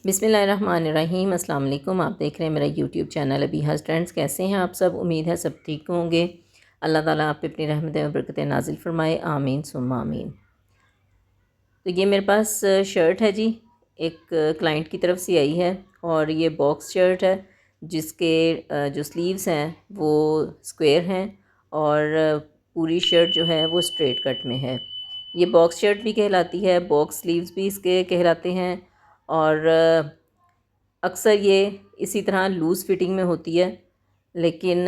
बिस्मिल्लाहिर्रहमानिर्रहीम। अस्सलाम वालेकुम। आप देख रहे हैं मेरा यूट्यूब चैनल अबीहाज़ ट्रेंड्स। कैसे हैं आप सब? उम्मीद है सब ठीक होंगे। अल्लाह ताला आप पे अपनी रहमतें और बरकतें नाजिल फरमाए, आमीन सुम्मा आमीन। तो ये मेरे पास शर्ट है जी, एक क्लाइंट की तरफ से आई है और ये बॉक्स शर्ट है जिसके जो स्लीव्स हैं वो स्क्वायर हैं और पूरी शर्ट जो है वो स्ट्रेट कट में है। ये बॉक्स शर्ट भी कहलाती है, बॉक्स स्लीव्स भी इसके कहलाते हैं और अक्सर ये इसी तरह लूज़ फिटिंग में होती है। लेकिन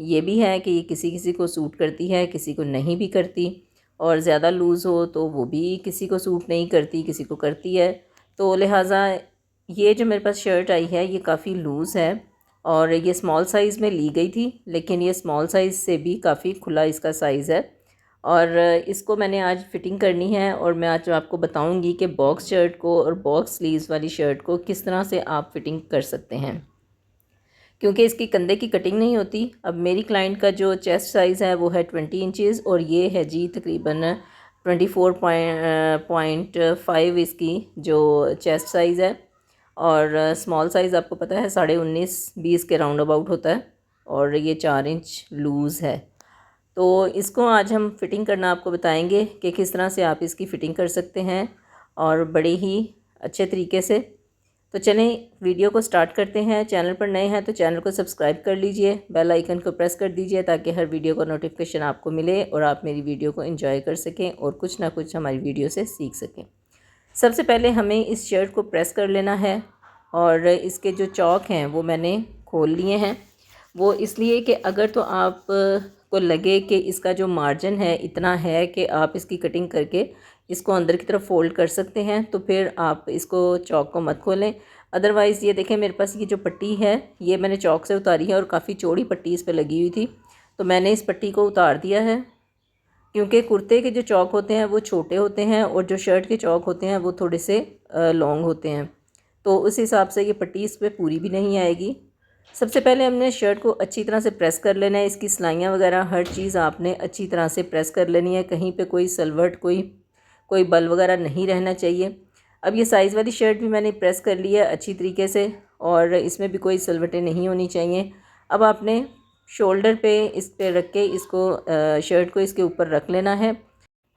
ये भी है कि ये किसी किसी को सूट करती है, किसी को नहीं भी करती, और ज़्यादा लूज़ हो तो वो भी किसी को सूट नहीं करती, किसी को करती है। तो लिहाजा ये जो मेरे पास शर्ट आई है ये काफ़ी लूज़ है और ये स्मॉल साइज़ में ली गई थी, लेकिन ये स्मॉल साइज़ से भी काफ़ी खुला इसका साइज़ है और इसको मैंने आज फ़िटिंग करनी है और मैं आज आपको बताऊंगी कि बॉक्स शर्ट को और बॉक्स स्लीव्स वाली शर्ट को किस तरह से आप फ़िटिंग कर सकते हैं, क्योंकि इसकी कंधे की कटिंग नहीं होती। अब मेरी क्लाइंट का जो चेस्ट साइज़ है वो है 20 इंचज़ और ये है जी तकरीबन 24.5 इसकी जो चेस्ट साइज़ है और स्मॉल साइज़ आपको पता है 19.5-20 के राउंड अबाउट होता है और ये 4 इंच लूज़ है। तो इसको आज हम फ़िटिंग करना आपको बताएंगे कि किस तरह से आप इसकी फ़िटिंग कर सकते हैं और बड़े ही अच्छे तरीके से। तो चलें वीडियो को स्टार्ट करते हैं। चैनल पर नए हैं तो चैनल को सब्सक्राइब कर लीजिए, बेल आइकन को प्रेस कर दीजिए ताकि हर वीडियो का नोटिफिकेशन आपको मिले और आप मेरी वीडियो को एंजॉय कर सकें और कुछ ना कुछ हमारी वीडियो से सीख सकें। सबसे पहले हमें इस शर्ट को प्रेस कर लेना है और इसके जो चौक हैं वो मैंने खोल लिए हैं। वो इसलिए कि अगर तो आप को लगे कि इसका जो मार्जिन है इतना है कि आप इसकी कटिंग करके इसको अंदर की तरफ फ़ोल्ड कर सकते हैं तो फिर आप इसको चौक को मत खोलें। अदरवाइज़ ये देखें मेरे पास ये जो पट्टी है ये मैंने चौक से उतारी है और काफ़ी चौड़ी पट्टी इस पर लगी हुई थी, तो मैंने इस पट्टी को उतार दिया है क्योंकि कुर्ते के जो चौक होते हैं वो छोटे होते हैं और जो शर्ट के चौक होते हैं वो थोड़े से लॉन्ग होते हैं, तो उस हिसाब से ये पट्टी इस पर पूरी भी नहीं आएगी। सबसे पहले हमने शर्ट को अच्छी तरह से प्रेस कर लेना है। इसकी सिलाइयाँ वगैरह हर चीज़ आपने अच्छी तरह से प्रेस कर लेनी है, कहीं पे कोई सलवट कोई कोई बल वगैरह नहीं रहना चाहिए। अब ये साइज़ वाली शर्ट भी मैंने प्रेस कर ली है अच्छी तरीके से और इसमें भी कोई सलवटें नहीं होनी चाहिए। अब आपने शोल्डर पे इस पे रख के इसको शर्ट को इसके ऊपर रख लेना है।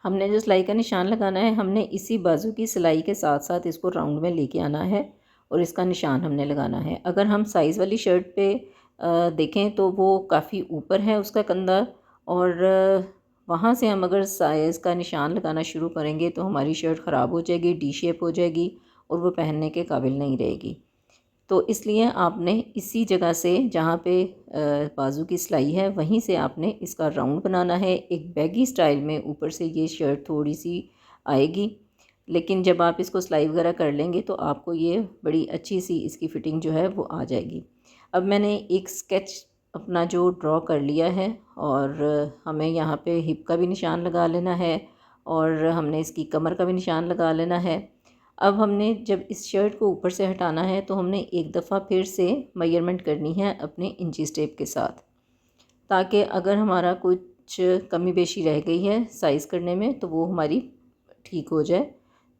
हमने जो सिलाई का निशान लगाना है हमने इसी बाजू की सिलाई के साथ साथ इसको राउंड में लेके आना है और इसका निशान हमने लगाना है। अगर हम साइज़ वाली शर्ट पे देखें तो वो काफ़ी ऊपर है उसका कंधा और वहाँ से हम अगर साइज़ का निशान लगाना शुरू करेंगे तो हमारी शर्ट ख़राब हो जाएगी, डी शेप हो जाएगी और वो पहनने के काबिल नहीं रहेगी। तो इसलिए आपने इसी जगह से जहाँ पे बाजू की सिलाई है वहीं से आपने इसका राउंड बनाना है। एक बैगी स्टाइल में ऊपर से ये शर्ट थोड़ी सी आएगी, लेकिन जब आप इसको सिलाई वगैरह कर लेंगे तो आपको ये बड़ी अच्छी सी इसकी फ़िटिंग जो है वो आ जाएगी। अब मैंने एक स्केच अपना जो ड्रॉ कर लिया है और हमें यहाँ पे हिप का भी निशान लगा लेना है और हमने इसकी कमर का भी निशान लगा लेना है। अब हमने जब इस शर्ट को ऊपर से हटाना है तो हमने एक दफ़ा फिर से मेजरमेंट करनी है अपने इंची टेप के साथ, ताकि अगर हमारा कुछ कमी बेशी रह गई है साइज़ करने में तो वो हमारी ठीक हो जाए।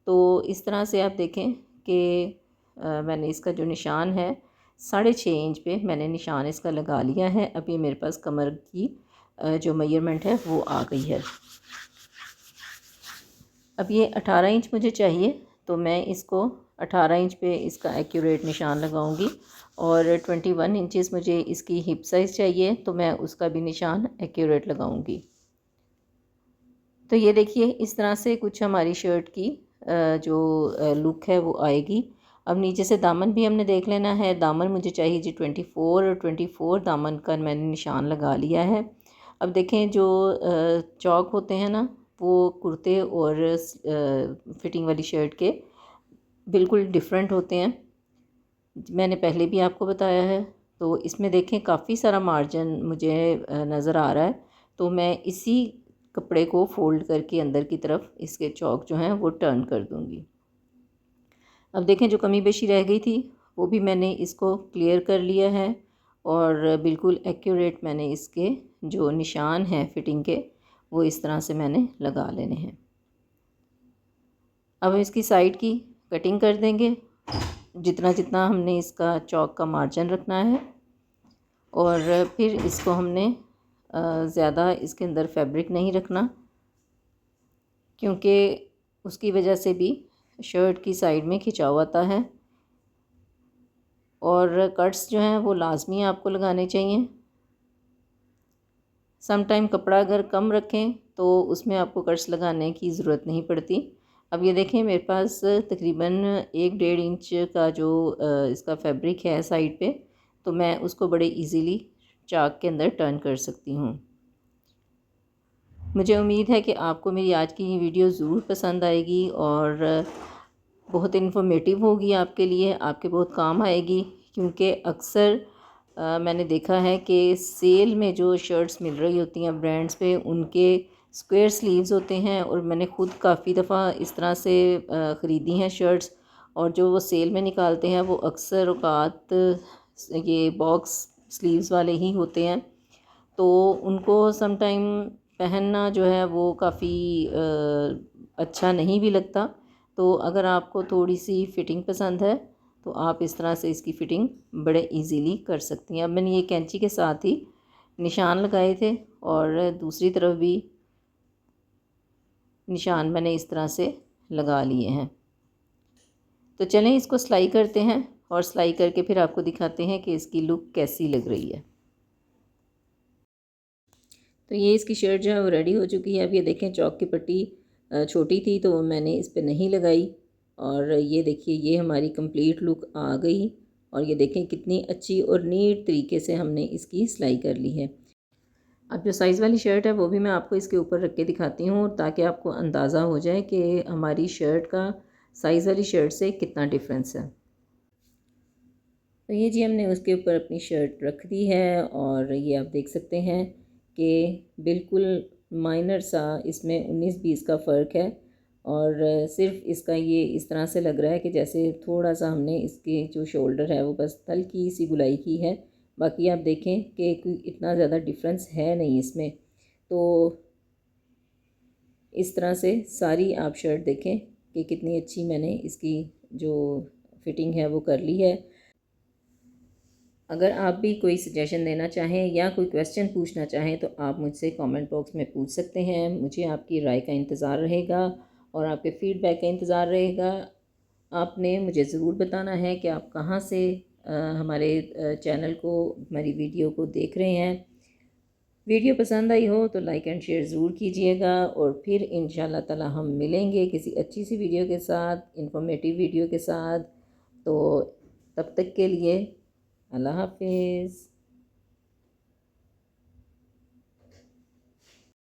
तो इस तरह से आप देखें कि मैंने इसका जो निशान है 6.5 इंच पे मैंने निशान इसका लगा लिया है। अब ये मेरे पास कमर की जो मेजरमेंट है वो आ गई है। अब ये 18 इंच मुझे चाहिए तो मैं इसको 18 इंच पे इसका एक्यूरेट निशान लगाऊंगी और 21 इंचेस मुझे इसकी हिप साइज़ चाहिए तो मैं उसका भी निशान एक्यूरेट लगाऊंगी। तो ये देखिए इस तरह से कुछ हमारी शर्ट की जो लुक है वो आएगी। अब नीचे से दामन भी हमने देख लेना है। दामन मुझे चाहिए जी 24 और 24 दामन का मैंने निशान लगा लिया है। अब देखें जो चौक होते हैं ना वो कुर्ते और फिटिंग वाली शर्ट के बिल्कुल डिफरेंट होते हैं, मैंने पहले भी आपको बताया है। तो इसमें देखें काफ़ी सारा मार्जिन मुझे नज़र आ रहा है, तो मैं इसी कपड़े को फ़ोल्ड करके अंदर की तरफ इसके चौक जो हैं वो टर्न कर दूँगी। अब देखें जो कमी बेशी रह गई थी वो भी मैंने इसको क्लियर कर लिया है और बिल्कुल एक्यूरेट मैंने इसके जो निशान हैं फिटिंग के वो इस तरह से मैंने लगा लेने हैं। अब इसकी साइड की कटिंग कर देंगे। जितना जितना हमने इसका चौक का मार्जिन रखना है। और फिर इसको हमने ज़्यादा इसके अंदर फैब्रिक नहीं रखना, क्योंकि उसकी वजह से भी शर्ट की साइड में खिंचाव आता है। और कट्स जो हैं वो लाजमी आपको लगाने चाहिए। सम टाइम कपड़ा अगर कम रखें तो उसमें आपको कट्स लगाने की ज़रूरत नहीं पड़ती। अब ये देखें, मेरे पास तकरीबन 1-1.5 इंच का जो इसका फैब्रिक है साइड पे, तो मैं उसको बड़े इजीली चाक के अंदर टर्न कर सकती हूँ। मुझे उम्मीद है कि आपको मेरी आज की ये वीडियो ज़रूर पसंद आएगी और बहुत इन्फॉर्मेटिव होगी आपके लिए, आपके बहुत काम आएगी। क्योंकि अक्सर मैंने देखा है कि सेल में जो शर्ट्स मिल रही होती हैं ब्रांड्स पे, उनके स्क्वायर स्लीव्स होते हैं। और मैंने ख़ुद काफ़ी दफ़ा इस तरह से ख़रीदी हैं शर्ट्स, और जो वो सेल में निकालते हैं वो अक्सर औक़ात ये बॉक्स स्लीव्स वाले ही होते हैं। तो उनको सम टाइम पहनना जो है वो काफ़ी अच्छा नहीं भी लगता। तो अगर आपको थोड़ी सी फ़िटिंग पसंद है तो आप इस तरह से इसकी फ़िटिंग बड़े इजीली कर सकती हैं। अब मैंने ये कैंची के साथ ही निशान लगाए थे और दूसरी तरफ भी निशान मैंने इस तरह से लगा लिए हैं। तो चलें इसको सिलाई करते हैं और सिलाई करके फिर आपको दिखाते हैं कि इसकी लुक कैसी लग रही है। तो ये इसकी शर्ट जो है वो रेडी हो चुकी है। अब ये देखें, चौक की पट्टी छोटी थी तो मैंने इस पर नहीं लगाई, और ये देखिए ये हमारी कंप्लीट लुक आ गई। और ये देखें कितनी अच्छी और नीट तरीके से हमने इसकी सिलाई कर ली है। अब जो साइज़ वाली शर्ट है वो भी मैं आपको इसके ऊपर रख के दिखाती हूँ, ताकि आपको अंदाज़ा हो जाए कि हमारी शर्ट का साइज़ वाली शर्ट से कितना डिफरेंस है। तो ये जी हमने उसके ऊपर अपनी शर्ट रख दी है, और ये आप देख सकते हैं कि बिल्कुल माइनर सा इसमें 19-20 का फ़र्क है। और सिर्फ इसका ये इस तरह से लग रहा है कि जैसे थोड़ा सा हमने इसके जो शोल्डर है वो बस हल्की सी गुलाई की है। बाकी आप देखें कि कोई इतना ज़्यादा डिफरेंस है नहीं इसमें। तो इस तरह से सारी आप शर्ट देखें कि कितनी अच्छी मैंने इसकी जो फिटिंग है वो कर ली है। अगर आप भी कोई सजेशन देना चाहें या कोई क्वेश्चन पूछना चाहें तो आप मुझसे कमेंट बॉक्स में पूछ सकते हैं। मुझे आपकी राय का इंतज़ार रहेगा और आपके फ़ीडबैक का इंतज़ार रहेगा। आपने मुझे ज़रूर बताना है कि आप कहाँ से हमारे चैनल को, हमारी वीडियो को देख रहे हैं। वीडियो पसंद आई हो तो लाइक एंड शेयर ज़रूर कीजिएगा, और फिर इंशाल्लाह ताला हम मिलेंगे किसी अच्छी सी वीडियो के साथ, इंफॉर्मेटिव वीडियो के साथ। तो तब तक के लिए अल्लाह हाफिज़।